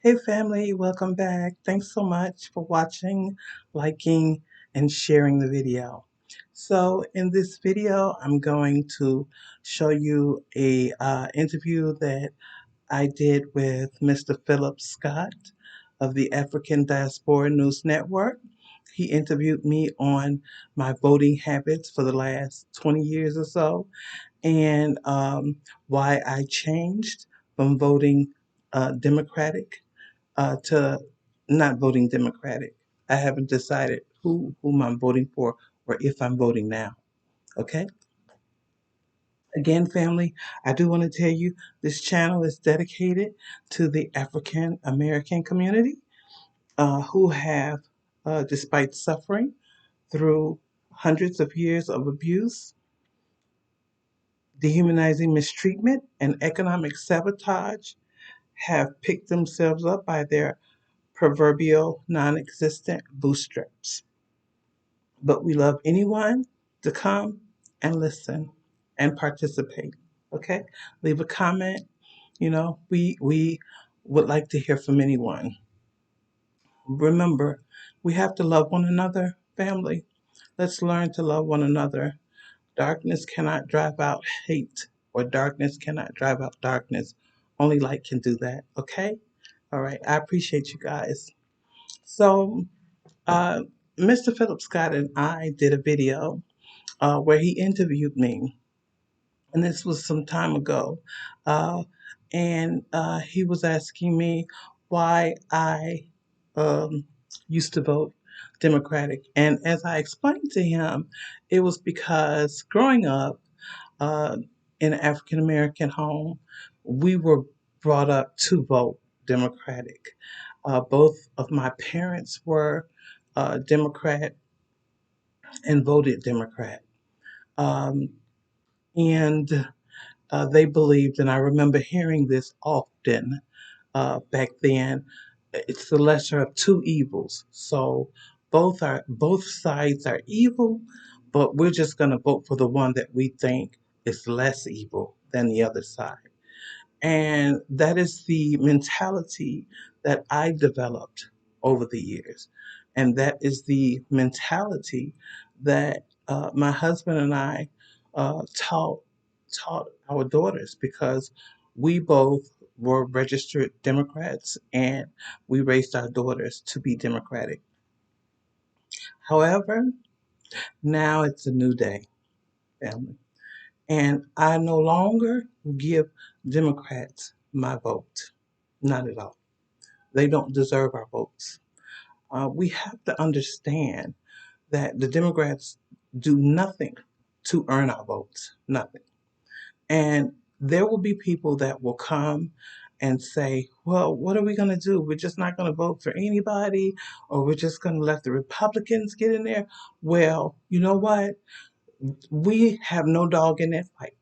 Hey family, welcome back. Thanks so much for watching, liking, and sharing the video. So in this video, I'm going to show you a interview that I did with Mr. Phillip Scott of the African Diaspora News Network. He interviewed me on my voting habits for the last 20 years or so, and why I changed from voting Democratic to not voting Democratic. I haven't decided whom I'm voting for or if I'm voting now. Okay? Again, family, I do want to tell you this channel is dedicated to the African American community who have, despite suffering through hundreds of years of abuse, dehumanizing mistreatment, and economic sabotage, have picked themselves up by their proverbial non existent bootstraps. But we love anyone to come and listen and participate. Okay? Leave a comment. We would like to hear from anyone. Remember, we have to love one another, family. Let's learn to love one another. Darkness cannot drive out hate, or darkness cannot drive out darkness. Only light can do that. Okay? All right. I appreciate you guys. So, uh, Mr. Phillip Scott and I did a video where he interviewed me, and this was some time ago. Uh, and he was asking me why I used to vote Democratic. And as I explained to him, it was because growing up uh, in an African American home, we were brought up to vote Democratic. Both of my parents were Democrat and voted Democrat. Um, and they believed, and I remember hearing this often back then, it's the lesser of two evils. So both sides are evil, but we're just going to vote for the one that we think is less evil than the other side. And that is the mentality that I developed over the years. And that is the mentality that my husband and I taught our daughters, because we both were registered Democrats and we raised our daughters to be Democratic. However, now it's a new day, family. And I no longer give Democrats my vote. Not at all. They don't deserve our votes. We have to understand that the Democrats do nothing to earn our votes. Nothing. And there will be people that will come and say, well, what are we going to do? We're just not going to vote for anybody, or we're just going to let the Republicans get in there. Well, you know what? We have no dog in that fight.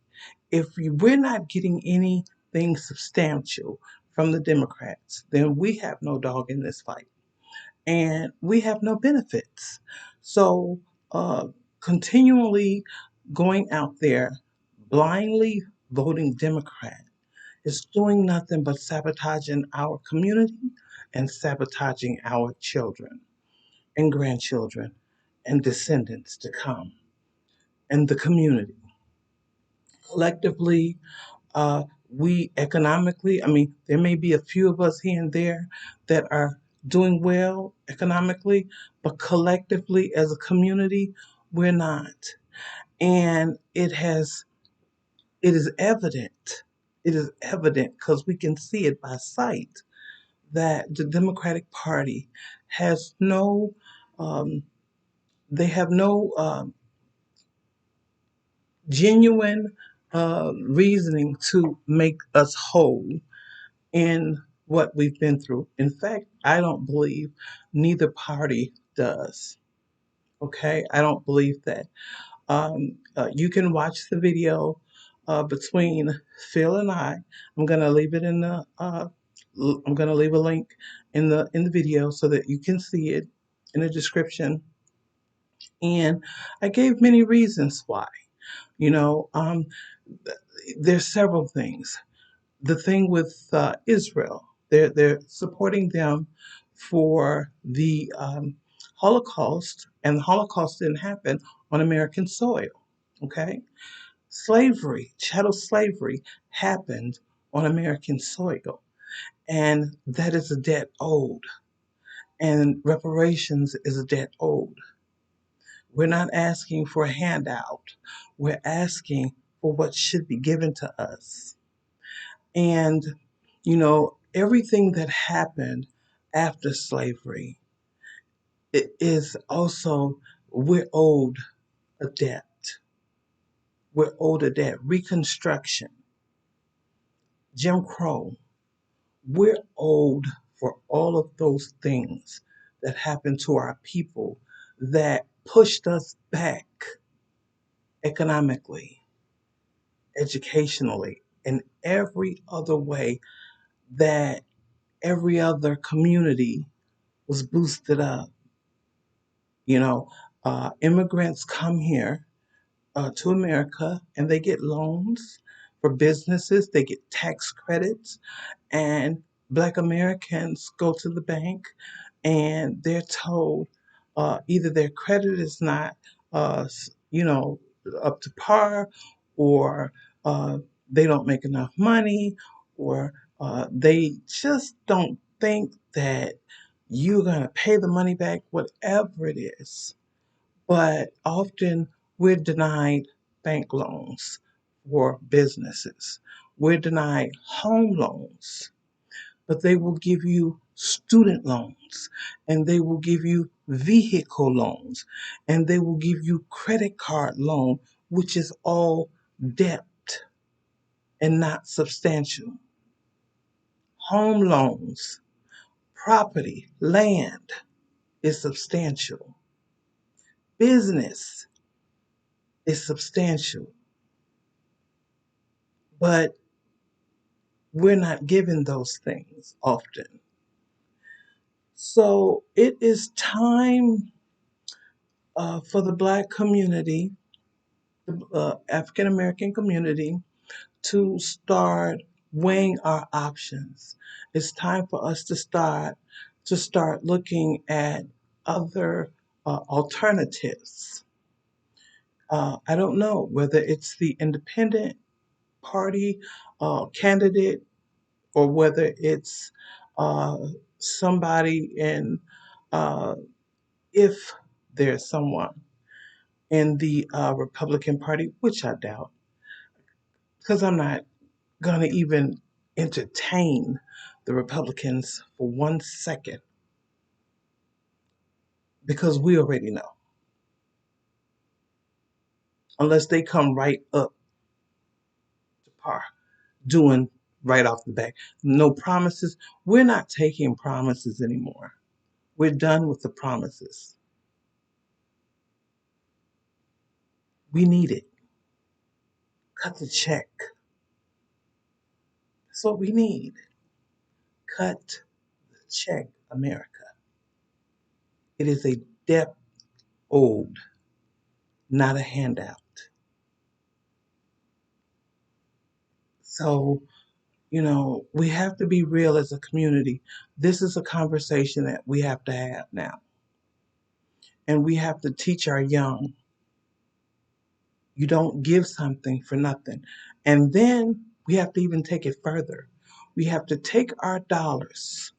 If we're not getting anything substantial from the Democrats, then we have no dog in this fight. And we have no benefits. So, continually going out there blindly voting Democrat is doing nothing but sabotaging our community and sabotaging our children and grandchildren and descendants to come and the community. Collectively, we economically, I mean, there may be a few of us here and there that are doing well economically, but collectively as a community, we're not. And it is evident, it is evident because we can see it by sight that the Democratic Party has no, um, they have no genuine reasoning to make us whole in what we've been through. In fact, I don't believe neither party does. Okay, I don't believe that. You can watch the video between Phil and I. I'm gonna leave it in the. I'm gonna leave a link in the video so that you can see it in the description. And I gave many reasons why. You know, there's several things. The thing with Israel. They're supporting them for the Holocaust, and the Holocaust didn't happen on American soil. Okay, slavery, chattel slavery, happened on American soil, and that is a debt owed, and reparations is a debt owed. We're not asking for a handout. We're asking for what should be given to us. And, everything that happened after slavery, it is also, we're owed a debt. We're owed a debt. Reconstruction, Jim Crow, we're owed for all of those things that happened to our people that pushed us back economically, educationally, in every other way that every other community was boosted up. You know, Immigrants come here to America and they get loans for businesses, they get tax credits, and Black Americans go to the bank and they're told either their credit is not, up to par, or they don't make enough money, or they just don't think that you're going to pay the money back, whatever it is. But often we're denied bank loans for businesses. We're denied home loans, but they will give you student loans, and they will give you vehicle loans, and they will give you credit card loan, which is all debt and not substantial. Home loans, property, land is substantial. Business is substantial, but we're not given those things often. So it is time for the Black community, the African American community, to start weighing our options. It's time for us to start looking at other alternatives. I don't know whether it's the independent party candidate, or whether it's uh, somebody in, uh, if there's someone in the Republican Party, which I doubt, because I'm not going to even entertain the Republicans for 1 second, because we already know. Unless they come right up to par, doing right off the bat. No promises. We're not taking promises anymore. We're done with the promises. We need it. Cut the check. That's what we need. Cut the check, America. It is a debt owed, not a handout. So, we have to be real as a community. This is a conversation that we have to have now. And we have to teach our young, you don't give something for nothing. And then we have to even take it further. We have to take our dollars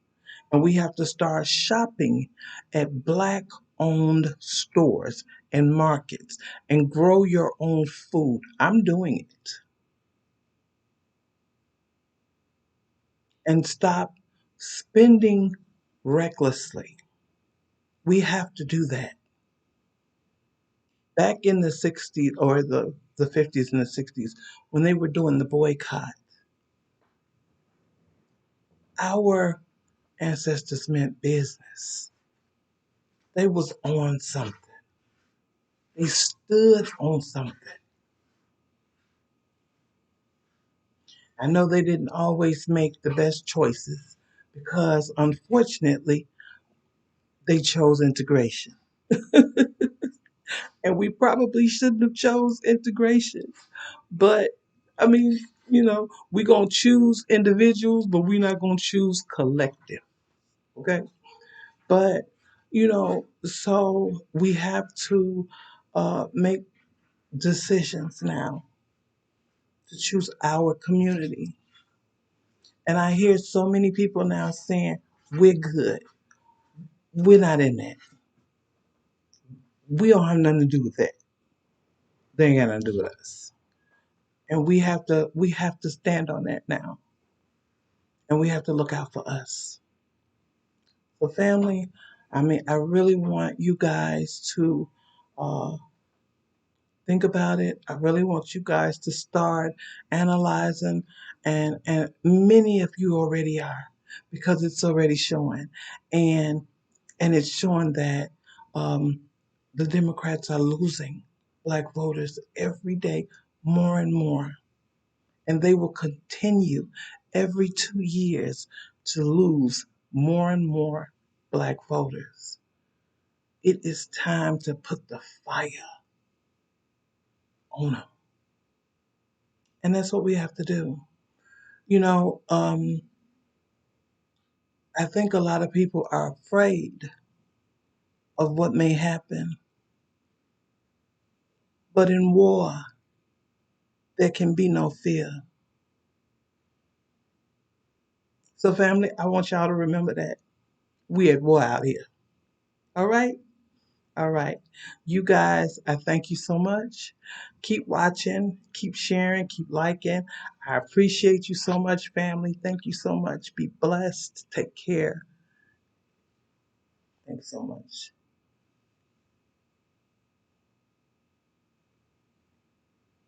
and we have to start shopping at Black owned stores and markets and grow your own food. I'm doing it. And stop spending recklessly. We have to do that. Back in the 60s, or the 50s and the 60s, when they were doing the boycott, our ancestors meant business. They was on something. They stood on something. I know they didn't always make the best choices, because unfortunately they chose integration. And we probably shouldn't have chose integration. But I mean, We're going to choose individuals, but we're not going to choose collective. Okay. But, so we have to make decisions now to choose our community. And I hear so many people now saying, we're good. We're not in that. We don't have nothing to do with that. They ain't got nothing to do with us. And we have to stand on that now. And we have to look out for us. So family, I really want you guys to uh, think about it. I really want you guys to start analyzing, and many of you already are, because it's already showing, and it's showing that um, the Democrats are losing black voters every day, more and more, and they will continue every 2 years to lose more and more black voters. It is time to put the fire on them. And that's what we have to do. You know, um, I think a lot of people are afraid of what may happen. But in war, there can be no fear. So, family, I want y'all to remember that. We at war out here. All right? All right. You guys, I thank you so much. Keep watching, keep sharing, keep liking. I appreciate you so much, family. Thank you so much. Be blessed. Take care. Thanks so much.